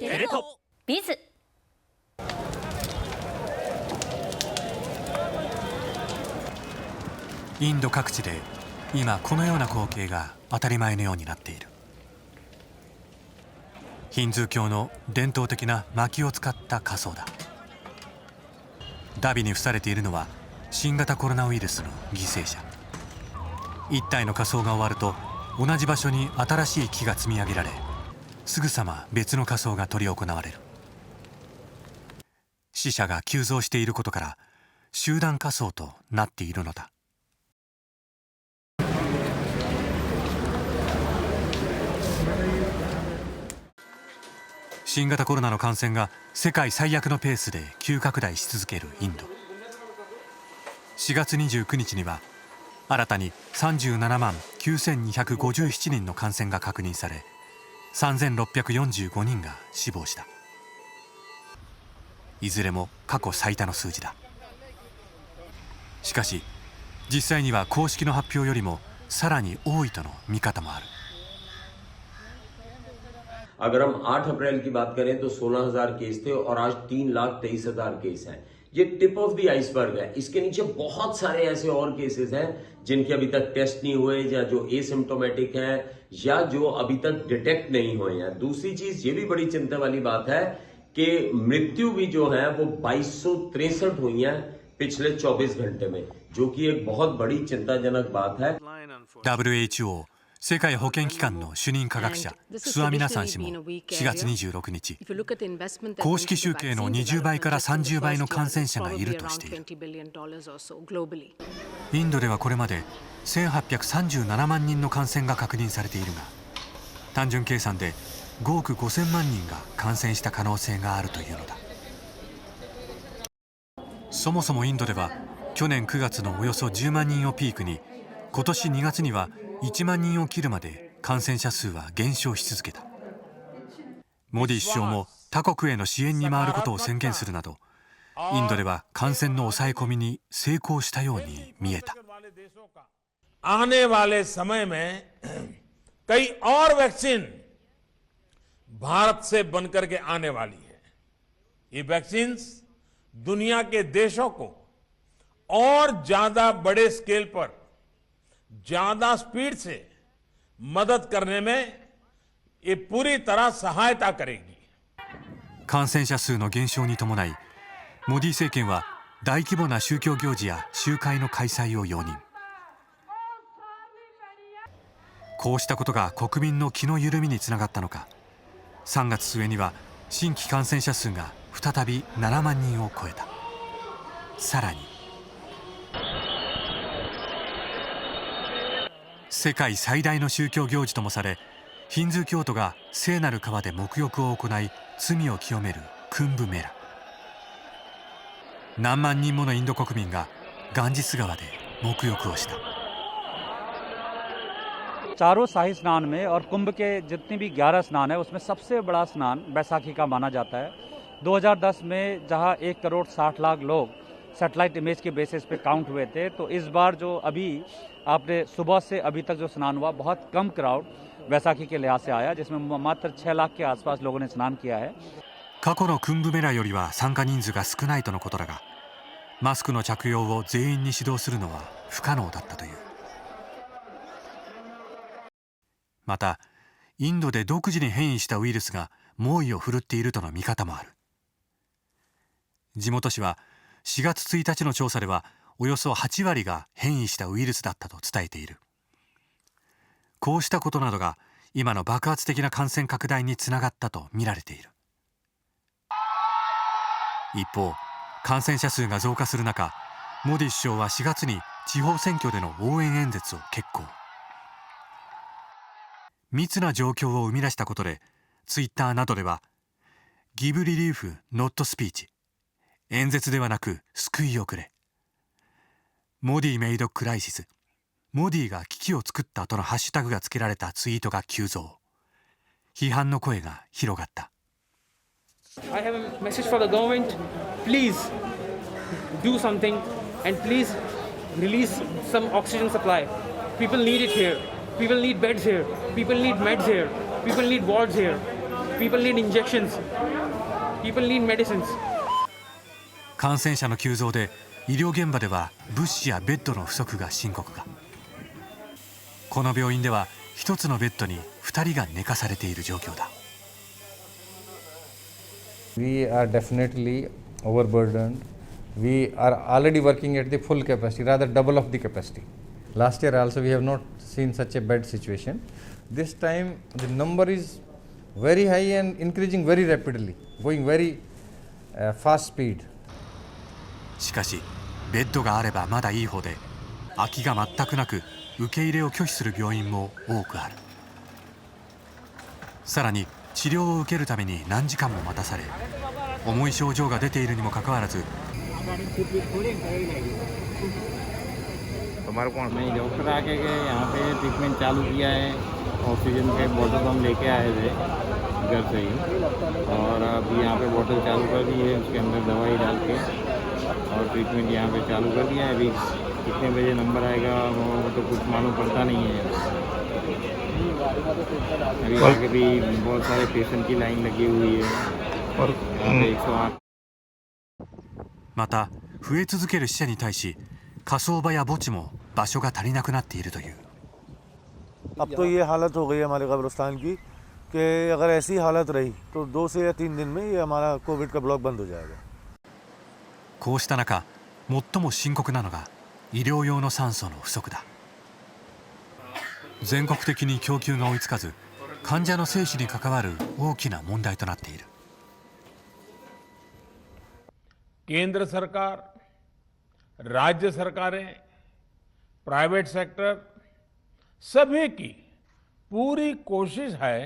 テレ東ビズ。インド各地で今このような光景が当たり前のようになっている。ヒンズー教の伝統的な薪を使った仮装だ。ダビに付されているのは新型コロナウイルスの犠牲者。一体の仮装が終わると同じ場所に新しい木が積み上げられ、すぐさま別の仮装が執り行われる。死者が急増していることから集団仮装となっているのだ。新型コロナの感染が世界最悪のペースで急拡大し続けるインド。4月29日には新たに37万9257人の感染が確認され、3645人が死亡した。いずれも過去最多の数字だ。しかし実際には公式の発表よりもさらに多いとの見方もある。अगर हम 8 अप्रैल की बात करें तो 16,000 केस थे और आज 3,23,000 केस हैं। ये टिप ऑफ द आइसबर्ग है। इसके नीचे बहुत सारे ऐसे और केसेस हैं जिनके अभी तक टेस्ट नहीं हुए, या जो एसिम्प्टोमेटिक हैं, या जो अभी तक डिटेक्ट नहीं हुए हैं। दूसरी चीज ये भी बड़ी चिंता वाली बात है कि मृत्यु भी जो है वो 2263 हुई है पिछले 24 घंटे में, जो कि एक बहुत बड़ी चिंताजनक बात है। WHO世界保健機関の主任科学者スワミナサン氏も4月26日、公式集計の20倍から30倍の感染者がいるとしている。インドではこれまで1837万人の感染が確認されているが、単純計算で5億5000万人が感染した可能性があるというのだ。そもそもインドでは去年9月のおよそ10万人をピークに、今年2月には1万人を切るまで感染者数は減少し続けた。モディ首相も他国への支援に回ることを宣言するなど、インドでは感染の抑え込みに成功したように見えた。आने वाले समय में कई और वैक्सीन भारत से बनकर के आने वाली है। ये वैक्सीन दुनिया के देशों को और ज्यादा बड़े स्केल पर ज्यादा स्पीड से मदद करने में ये पूरी तरह सहायता करेगी。感染者数の減少に伴い、モディ政権は大規模な宗教行事や集会の開催を容認。こうしたことが国民の気の緩みにつながったのか、3月末には新規感染者数が再び7万人を超えた。さらに世界最大の宗教行事ともされ、ヒンズー教徒が聖なる川で沐浴を行い罪を清めるクンブメラ。何万人ものインド国民がガンジス川で沐浴をした。चारों शाही स्नान में और कुंभ के जितने भी 11 स्नान है उसमें सबसे बड़ा स्नान बैसाखी का माना जाता है। 2010 में जहां 1 करोड़ 60 लाख लोग सैटेलाइट इमेज के बेसिस पे काउंट हुए थे, तो इस बार जो अभी आपने सुबह से अभी तक जो स्नान हुआ, बहुत कम क्राउड बैसाखी के लिहाज से आया, जिसमें मात्र 6 लाख के आसपास लोगों ने स्नान किया है। 過去のクンブメラよりは参加人数が少ないとのことだが、マスクの着用を全員に指導するのは不可能だったという。またインドで独自に変異したウイルスが猛威を振るっているとの見方もある。地元紙は4月1日の調査ではおよそ8割が変異したウイルスだったと伝えている。こうしたことなどが今の爆発的な感染拡大につながったと見られている。一方、感染者数が増加する中、モディ首相は4月に地方選挙での応援演説を決行。密な状況を生み出したことで、ツイッターなどでは「ギブリリーフ・ノット・スピーチ」、演説ではなく救いをくれ、モディメイド・クライシス、モディが危機を作ったとのハッシュタグがつけられたツイートが急増。批判の声が広がった。 I have a message for the government. Please do something and please release some oxygen supply. People need it here. People need beds here. People need meds here. People need wards here. People need injections. People need medicines. 感染者の急増で医療現場では物資やベッドの不足が深刻化。この病院では一つのベッドに2人が寝かされている状況だ。We are definitely overburdened. We are already working at the full capacity, rather double of the capacity. Last year also we have not seen such a bad situation. This time the number is very high and increasing very rapidly, going very fast speed. しかしベッドがあればまだいい方で、空きが全くなく受け入れを拒否する病院も多くある。さらに治療を受けるために何時間も待たされ、重い症状が出ているにもかかわらず、नहीं डॉक्टर आके के यहाँ पे ट्रीटमेंट चालू किया है। ऑक्सीजन के बॉटल हम लेके आए थे घर से ही, और अभी यहाँ पे बॉटल चालू कर दी है, उसके अंदर दवाई डाल के और ट्रीटमेंट यहाँ पे चालू कर दिया है। अभी कितने बजे नंबर आएगा वो तो कुछ मालूम पड़ता नहीं है। अभी आगे भी बहुत सारे पेशेंट की लाइन लगी हुई है और यहाँ पे 108। また増え続ける死者に対し火葬場や墓地も場所が足りなくなっているという。अब तो ये हालत हो गई है हमारे कब्रिस्तान की कि अगर ऐसी हालत रही तो 2 से या 3 दिन में ये हमारा कोविड का ब्लॉक बंद हो जाएगा। こうした中、最も深刻なのが医療用の酸素の不足だ。全国的に供給が追いつかず、患者の生死に関わる大きな問題となっている。केंद्र सरकार, राज्य सरकारें, प्राइवेट सेक्टर, सभी की पूरी कोशिश है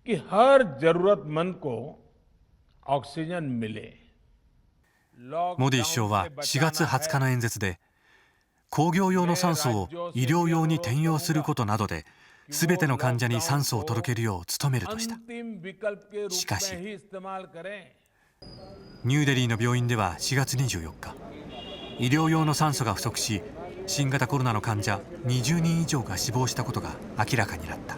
कि हर जरूरतमंद को ऑक्सीजन मिले। モディ首相は4月20日の演説で、工業用の酸素を医療用に転用することなどで全ての患者に酸素を届けるよう努めるとした。しかしニューデリーの病院では4月24日、医療用の酸素が不足し、新型コロナの患者20人以上が死亡したことが明らかになった。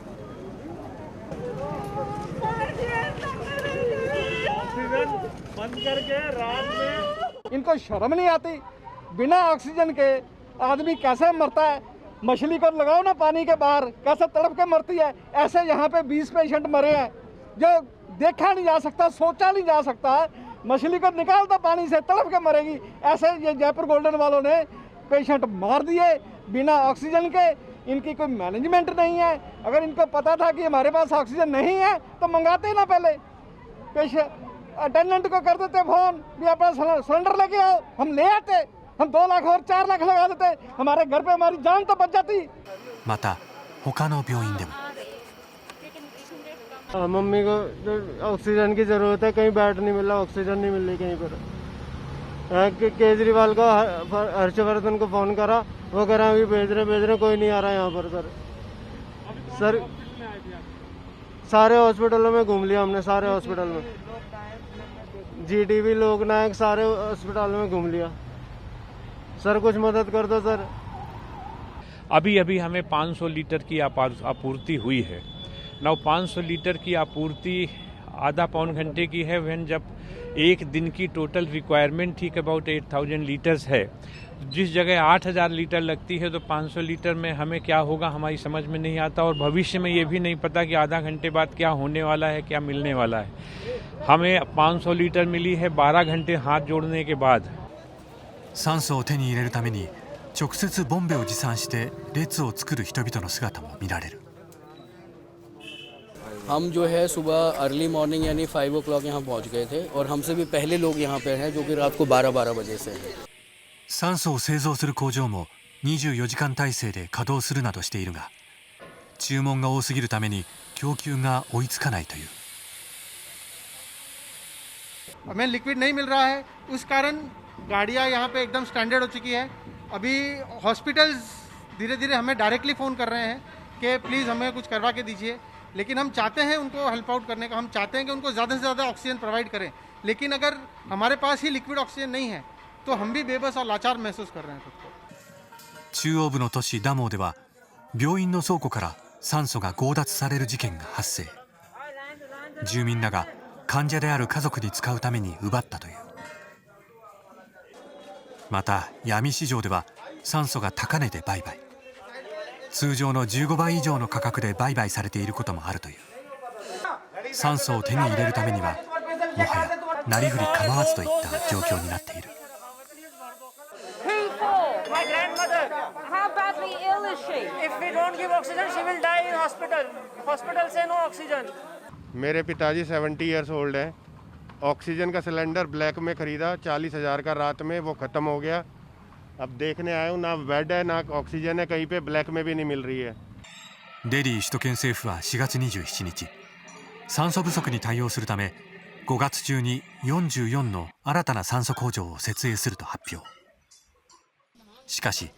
इनको शर्म नहीं आती? बिना ऑक्सीजन के आदमी कैसे मरता है? मछली को लगाओ ना पानी के बाहर, कैसे तड़प के मरती है। ऐसे यहाँ पे 20 पेशेंट मरे हैं जो देखा नहीं जा सकता, सोचा नहीं जा सकता है। मछली को निकाल दो पानी से, तड़प के मरेगी। ऐसे ये जयपुर गोल्डन वालों ने पेशेंट मार दिए बिना ऑक्सीजन के। इनकी कोई मैनेजमेंट नहीं है। अगर इनको पता था कि हमारे पास ऑक्सीजन नहीं है तो मंगाते ना पहले। पेशेंट अटेंडेंट को कर देते फोन भी अपना सिलेंडर लेके आओ, हम ले आते। हम 2 लाख और 4 लाख लगा देते, हमारे घर पे हमारी जान तो बच जाती। また他の病院でも。मम्मी को तो ऑक्सीजन की जरूरत है, कहीं बेड नहीं मिल रहा, ऑक्सीजन नहीं मिल रही कहीं पर। केजरीवाल को, हर्षवर्धन को फोन करा, वो कह रहा अभी भेज रहे, कोई नहीं आ रहा यहाँ पर। सर सारे हॉस्पिटलों में घूम लिया हमने, सारे हॉस्पिटल में, जीटीबी, लोकनायक, सारे हॉस्पिटल में घूम लिया। सर कुछ मदद कर दो सर। अभी अभी हमें 500 लीटर की आपूर्ति हुई है। नौ 500 लीटर की आपूर्ति आधा पौन घंटे की है, वह जब एक दिन की टोटल रिक्वायरमेंट ठीक अबाउट 8000 लीटर्स है। जिस जगह 8000 लीटर लगती है तो 500 लीटर में हमें क्या होगा हमारी समझ में नहीं आता, और भविष्य में ये भी नहीं पता कि आधा घंटे बाद क्या होने वाला है, क्या मिलने वाला है। हमें 500 लीटर मिली है 12 घंटे हाथ जोड़ने के बाद। 酸素を手に入れるために直接ボンベを持参して列を作る人々の姿も見られる。हम जो है सुबह अर्ली मॉर्निंग यानी 5 o'clock यहाँ पहुँच गए थे, और हमसे भी पहले लोग यहाँ पे हैं जो कि रात को 12 बजे से हैं। 酸素を製造する工場も24時間体制で稼働するなどしているが、注文が多すぎるために供給が追いつかないという。हमें लिक्विड नहीं मिल रहा है, उस कारण गाड़ियाँ यहाँ पे एकदम स्टैंडर्ड हो चुकी है। अभी हॉस्पिटल्स धीरे धीरे हमें डायरेक्टली फ़ोन कर रहे हैं कि प्लीज़ हमें कुछ करवा के दीजिए, लेकिन हम चाहते हैं उनको हेल्प आउट करने का। हम चाहते हैं कि उनको ज़्यादा से ज़्यादा ऑक्सीजन प्रोवाइड करें, लेकिन अगर हमारे पास ही लिक्विड ऑक्सीजन नहीं है तो हम भी बेबस और लाचार महसूस कर रहे हैं खुद को। 中央部の都市ダモーでは病院の倉庫から酸素が強奪される事件が発生。住民らが患者である家族に使うために奪ったという。また闇市場では酸素が高値で売買、通常の15倍以上の価格で売買されていることもあるという。酸素を手に入れるためにはもはやなりふり構わずといった状況になっている。My grandmother. How badly ill is she? If we don't give oxygen, she will die in hospital. Hospital say no oxygen. मेरे पिताजी 70 ईयर्स ओल्ड है। ऑक्सीजन का सिलेंडर ब्लैक में ख़रीदा 40,000 का, रात में वो ख़त्म हो गया। अब देखने आया हूँ, ना बेड है ना ऑक्सीजन है, कहीं पे ब्लैक में भी नहीं मिल रही है। デリー首都圏政府は4月27日、酸素不足に対応するため5月中に44の新たな酸素工場を設営すると発表。しかし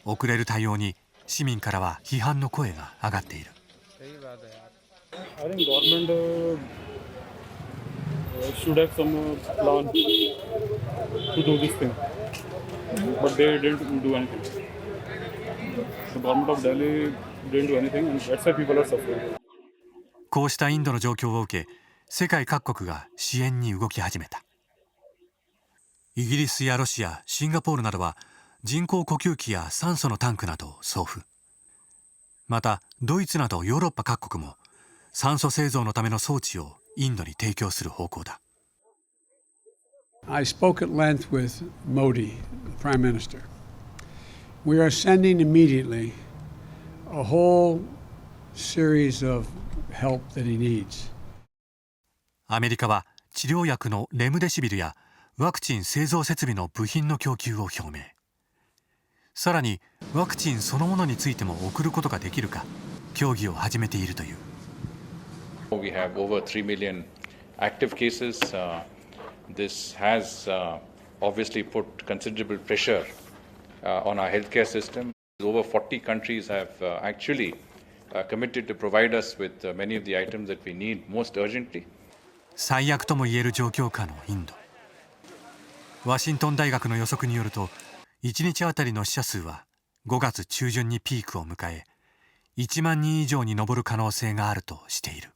遅れる対応に市民からは批判の声が上がっている。I think government should have some plan to do this thing, but they didn't do anything. The government of Delhi didn't do anything, and that's why people are suffering. こうしたインドの状況を受け、世界各国が支援に動き始めた。イギリスやロシア、シンガポールなどは人工呼吸器や酸素のタンクなどを送付。またドイツなどヨーロッパ各国も酸素製造のための装置をインドに提供する方向だ。I spoke at length with Modi, the Prime Minister. We are sending immediately a whole series of help that he needs. アメリカは治療薬のレムデシビルやワクチン製造設備の部品の供給を表明。さらにワクチンそのものについても送ることができるか協議を始めているという。We have over 3 million active cases. This has obviously put considerable pressure on our healthcare system. Over 40 countries have actually committed to provide us with many of the items that we need most urgently. 最悪ともいえる状況下のインド。ワシントン大学の予測によると1日あたりの死者数は5月中旬にピークを迎え1万人以上に上る可能性があるとしている。